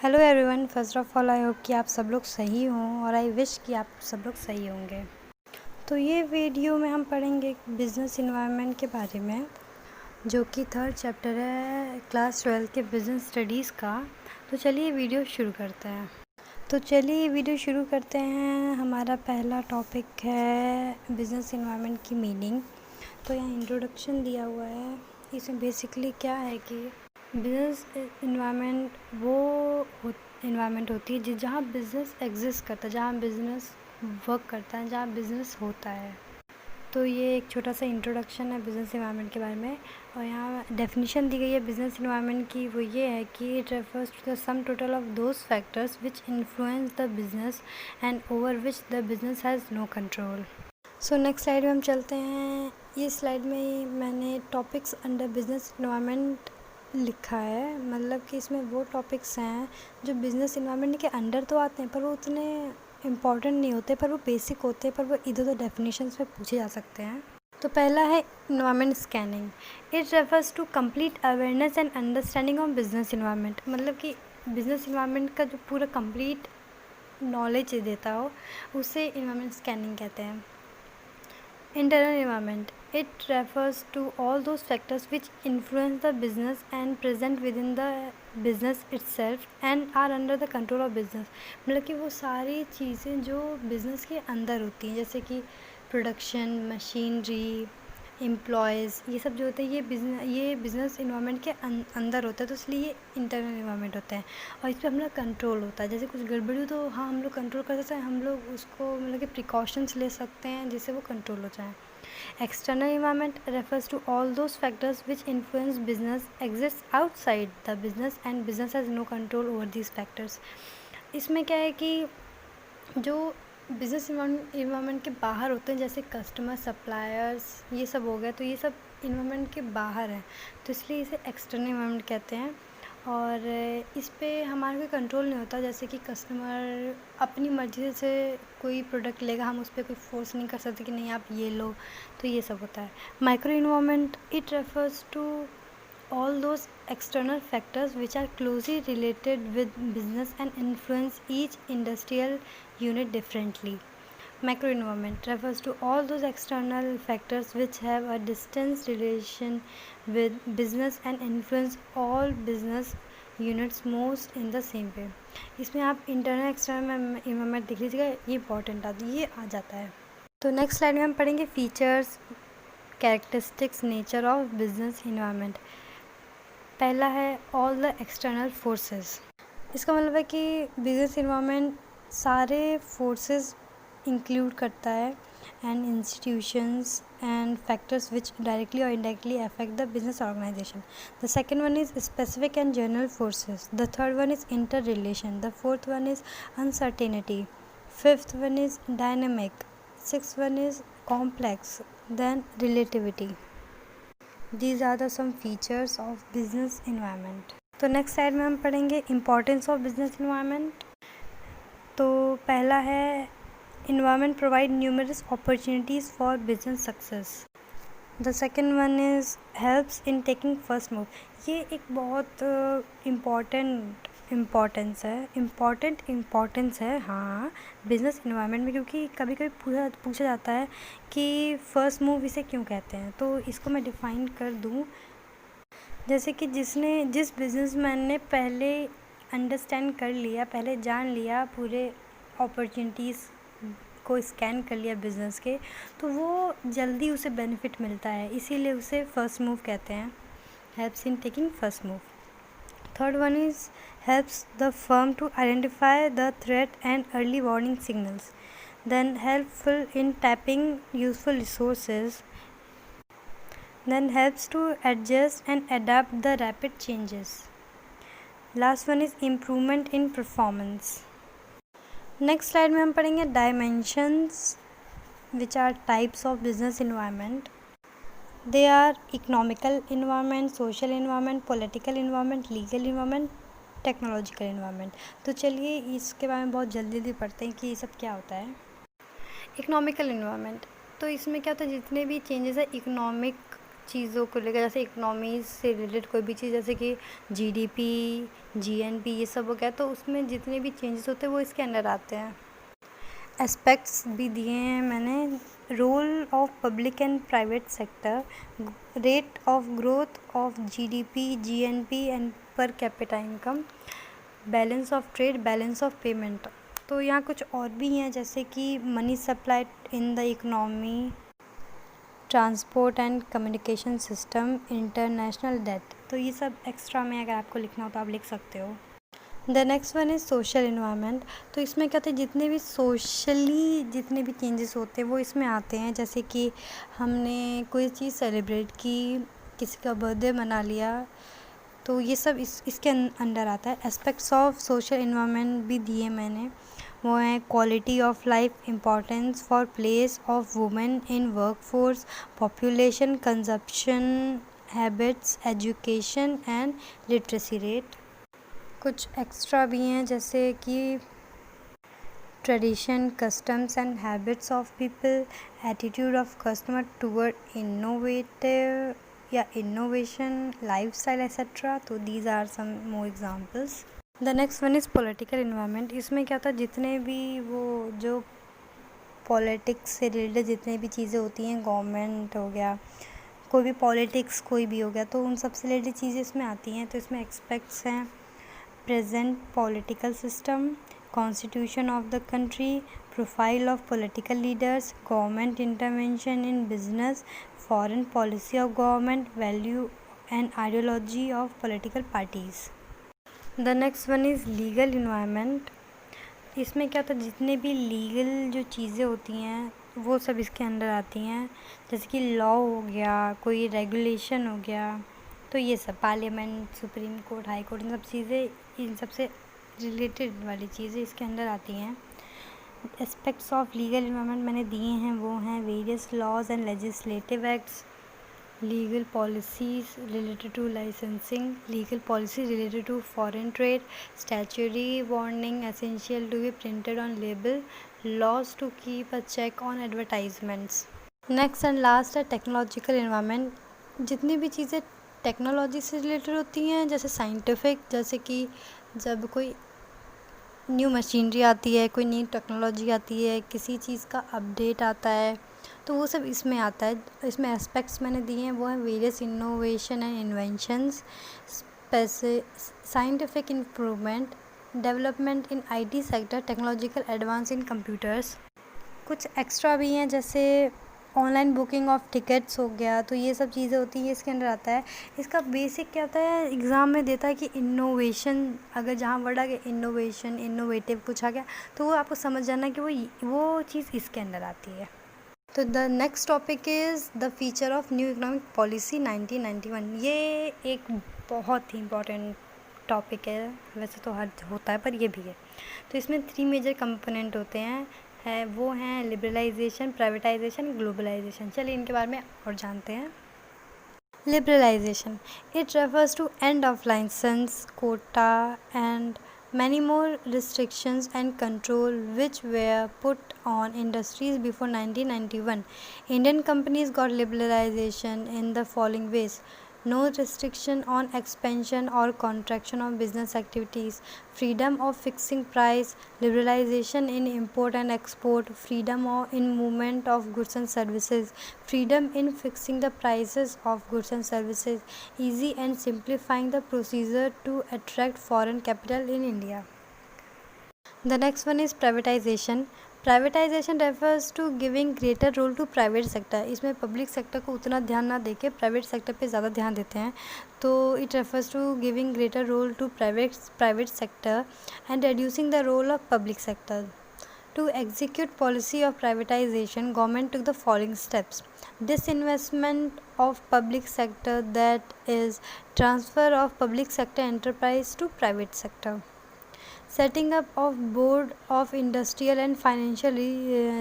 Hello everyone, first of all I hope कि आप सब लोग सही हों और आई विश कि आप सब लोग सही होंगे। तो ये वीडियो में हम पढ़ेंगे बिज़नेस इन्वायरमेंट के बारे में, जो कि थर्ड चैप्टर है क्लास 12 के बिज़नेस स्टडीज़ का। तो चलिए वीडियो शुरू करते हैं। हमारा पहला टॉपिक है बिज़नेस इन्वायरमेंट की मीनिंग। तो यहाँ इंट्रोडक्शन दिया हुआ है। इसमें बेसिकली क्या है कि बिज़नेस इन्वायरमेंट वो इन्वायरमेंट होती है जहाँ बिज़नेस एग्जिस्ट करता है, जहाँ बिज़नेस वर्क करता है, जहाँ बिज़नेस होता है। तो ये एक छोटा सा इंट्रोडक्शन है बिज़नेस इन्वायरमेंट के बारे में। और यहाँ डेफिनेशन दी गई है बिज़नेस इन्वायरमेंट की, वो ये है कि it refers to the sum total of those factors which influence the business and over which the business has no control. So next slide में हम चलते हैं। ये स्लाइड में मैंने टॉपिक्स अंडर बिज़नेस इन्वायरमेंट लिखा है, मतलब कि इसमें वो टॉपिक्स हैं जो बिज़नेस इन्वायरमेंट के अंडर तो आते हैं पर वो उतने इम्पॉर्टेंट नहीं होते, पर वो बेसिक होते हैं, पर वो इधर उधर डेफिनेशंस में पूछे जा सकते हैं। तो पहला है environment scanning. It refers to complete awareness and understanding of business environment, मतलब कि बिज़नेस इन्वायरमेंट का जो पूरा कंप्लीट नॉलेज देता हो उसे इन्वायरमेंट स्कैनिंग कहते हैं। Internal environment. It refers to all those factors which influence the business and present within the business itself and are under the control of business. मतलब कि वो सारी चीज़ें जो बिज़नेस के अंदर होती हैं, जैसे कि प्रोडक्शन, मशीनरी, एम्प्लॉयज़, ये सब जो होते हैं ये बिज़नेस इन्वायरमेंट के अंदर होता है, तो इसलिए ये इंटरनल इन्वायरमेंट होता है और इस पर हमारा कंट्रोल होता है। जैसे कुछ गड़बड़ी हो तो हाँ हम लोग कंट्रोल कर सकते हैं, हम लोग उसको मतलब कि प्रिकॉशंस ले सकते हैं जिससे वो कंट्रोल हो जाए। External environment refers to all those factors which influence business exist outside the business and business has no control over these factors. इसमें क्या है कि जो बिज़नेस इन्वायरमेंट के बाहर होते हैं, जैसे कस्टमर, सप्लायर्स, ये सब हो गया, तो ये सब इन्वायरमेंट के बाहर है, तो इसलिए इसे एक्सटर्नल इन्वायरमेंट कहते हैं। और इस पे हमारा कोई कंट्रोल नहीं होता, जैसे कि कस्टमर अपनी मर्ज़ी से कोई प्रोडक्ट लेगा, हम उस पर कोई फोर्स नहीं कर सकते कि नहीं आप ये लो, तो ये सब होता है। Micro environment, it refers to all those external factors which are closely related with business and influence each industrial unit differently. Macro environment refers to all those external factors which have a distant relation with business and influence all business units most in the same way. इसमें आप internal external environment देख लीजिएगा, ये important ये आ जाता है। तो next slide में हम पढ़ेंगे features, characteristics, nature of business environment. पहला है ऑल द एक्सटर्नल फोर्सेस। इसका मतलब है कि बिजनेस इन्वायरमेंट सारे फोर्सेस इंक्लूड करता है and institutions and factors which directly और indirectly affect the business organization. The second one is specific and general forces. The third one is inter relation. The fourth one is uncertainty. Fifth one is dynamic. Sixth one is complex, then relativity. These are the some features of business environment. तो next side में हम पढ़ेंगे importance of business environment. तो पहला है environment provide numerous opportunities for business success. The second one is helps in taking first move. ये एक बहुत इम्पॉर्टेंस है हाँ बिज़नेस इन्वायरमेंट में, क्योंकि कभी कभी पूछा जाता है कि फ़र्स्ट मूव इसे क्यों कहते हैं। तो इसको मैं डिफ़ाइन कर दूँ, जैसे कि जिस बिजनेसमैन ने पहले अंडरस्टैंड कर लिया, पहले जान लिया, पूरे अपॉर्चुनिटीज़ को स्कैन कर लिया बिज़नेस के, तो वो जल्दी उसे बेनिफिट मिलता है, इसीलिए उसे फर्स्ट मूव कहते हैं। Helps in taking first move. Third one is helps the firm to identify the threat and early warning signals. Then helpful in tapping useful resources. Then helps to adjust and adapt the rapid changes. Last one is improvement in performance. Next slide में हम पढ़ेंगे dimensions which are types of business environment. They are economical environment, social environment, political environment, legal environment, technological environment. तो चलिए इसके बारे में बहुत जल्दी पढ़ते हैं कि ये सब क्या होता है। इकोनॉमिकल इन्वायरमेंट, तो इसमें क्या होता है, जितने भी चेंजेस है इकोनॉमिक चीज़ों को लेकर, जैसे इकोनॉमी से रिलेटेड कोई भी चीज़, जैसे कि जीडीपी, जीएनपी, ये सब हो गया, तो उसमें जितने भी चेंजेस होते हैं वो इसके अंडर आते हैं। एस्पेक्ट्स भी दिए हैं मैंने। Role of public and private sector, rate of growth of GDP, GNP and per capita income, balance of trade, balance of payment. तो यहाँ कुछ और भी हैं, जैसे कि money supply in the economy, transport and communication system, international debt. तो ये सब एक्स्ट्रा में अगर आपको लिखना हो तो आप लिख सकते हो। The next one is social environment. तो इसमें क्या होता है, जितने भी सोशली जितने भी चेंजेस होते हैं वो इसमें आते हैं। जैसे कि हमने कोई चीज़ सेलिब्रेट की, किसी का बर्थडे मना लिया, तो ये सब इसके अंडर आता है। एस्पेक्ट्स ऑफ सोशल इन्वायरमेंट भी दिए मैंने, वो हैं quality of life, importance for place of women in workforce, population, consumption habits, education and literacy rate. कुछ एक्स्ट्रा भी हैं, जैसे कि tradition, customs and habits of people, attitude of customer toward innovative या इनोवेशन, लाइफस्टाइल एक्सेट्रा। तो these are some more examples. The next one is political environment. इसमें क्या होता है, जितने भी वो जो पॉलिटिक्स से रिलेटेड जितने भी चीज़ें होती हैं, गवर्नमेंट हो गया, कोई भी पॉलिटिक्स कोई भी हो गया, तो उन सबसे रिलेटेड चीज़ें इसमें आती हैं। तो इसमें एक्सपेक्ट्स हैं present political system, constitution of the country, profile of political leaders, government intervention in business, foreign policy of government, value and ideology of political parties. The next one is legal environment. इसमें क्या होता है, जितने भी legal जो चीज़ें होती हैं वो सब इसके अंडर आती हैं। जैसे कि लॉ हो गया, कोई रेगुलेशन हो गया, तो ये सब parliament, supreme court, high court, इन सब चीज़ें, इन सब से रिलेटेड वाली चीज़ें इसके अंदर आती हैं। एस्पेक्ट्स ऑफ लीगल इन्वायरमेंट मैंने दिए हैं, वो हैं various laws and legislative acts, legal policies related to licensing, legal policy related to foreign trade, statutory warning essential to be printed on label, laws to keep a check on advertisements. Next and last है technological environment. जितनी भी चीज़ें technology से related होती हैं, जैसे scientific, जैसे कि जब कोई न्यू मशीनरी आती है, कोई नई टेक्नोलॉजी आती है, किसी चीज़ का अपडेट आता है, तो वो सब इसमें आता है। इसमें एस्पेक्ट्स मैंने दिए हैं, वो हैं various innovation and inventions, scientific improvement, development in IT sector, technological advance in computers. कुछ एक्स्ट्रा भी हैं, जैसे ऑनलाइन बुकिंग ऑफ टिकट्स हो गया, तो ये सब चीज़ें होती हैं, इसके अंदर आता है। इसका बेसिक क्या होता है, एग्ज़ाम में देता है कि इनोवेशन, अगर जहाँ वर्ड आ गया इनोवेशन, इनोवेटिव कुछ आ गया, तो वो आपको समझ जाना कि वो चीज़ इसके अंदर आती है। तो the next topic is the feature of new economic policy 1991। ये एक बहुत ही इम्पॉर्टेंट टॉपिक है, वैसे तो हर होता है पर ये भी है। तो इसमें 3 मेजर कंपोनेंट होते हैं, वो हैं लिबरलाइजेशन, प्राइवेटाइजेशन, ग्लोबलाइजेशन। चलिए इनके बारे में और जानते हैं। Liberalisation, it refers to end of licence, quota and many more restrictions and control which were put on industries before 1991. Indian companies got liberalization in the following ways: no restriction on expansion or contraction of business activities, freedom of fixing price, liberalization in import and export, freedom in movement of goods and services, freedom in fixing the prices of goods and services, easy and simplifying the procedure to attract foreign capital in India. The next one is privatization. Privatisation refers to giving greater role to private sector. इसमें public sector को उतना ध्यान ना देके private sector पे ज़्यादा ध्यान देते हैं, तो it refers to giving greater role to private sector and reducing the role of public sector. To execute policy of privatization, government took the following steps: disinvestment of public sector, that is transfer of public sector enterprise to private sector. Setting up of Board of Industrial and Financial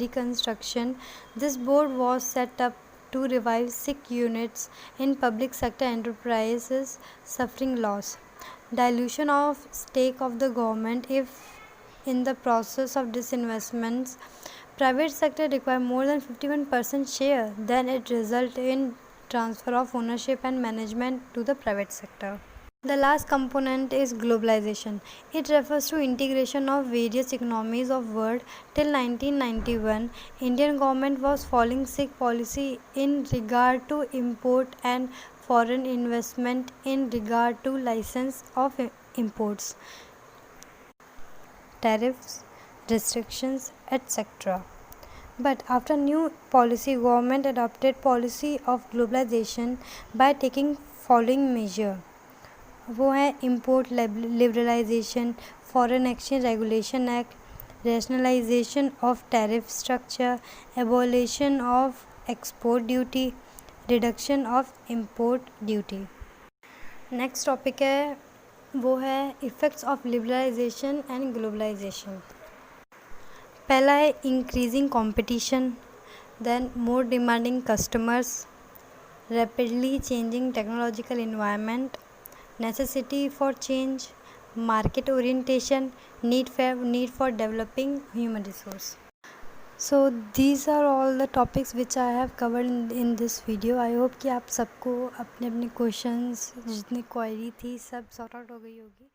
Reconstruction. This board was set up to revive sick units in public sector enterprises suffering loss. Dilution of stake of the government if in the process of disinvestments private sector require more than 51% share, then it result in transfer of ownership and management to the private sector. The last component is globalization. It refers to integration of various economies of world. Till 1991, Indian government was following strict policy in regard to import and foreign investment in regard to license of imports, tariffs, restrictions, etc. But after new policy, government adopted policy of globalization by taking following measure. वो है import liberalisation, foreign exchange regulation act, rationalisation of tariff structure, abolition of export duty, reduction of import duty. Next topic है वो है effects of liberalisation and globalisation. पहला है increasing competition, then more demanding customers, rapidly changing technological environment, necessity for change, market orientation, need for developing human resource. So these are all the topics which I have covered in this video. I hope कि आप सबको अपने अपने questions जितनी query थी सब sort out हो गई होगी।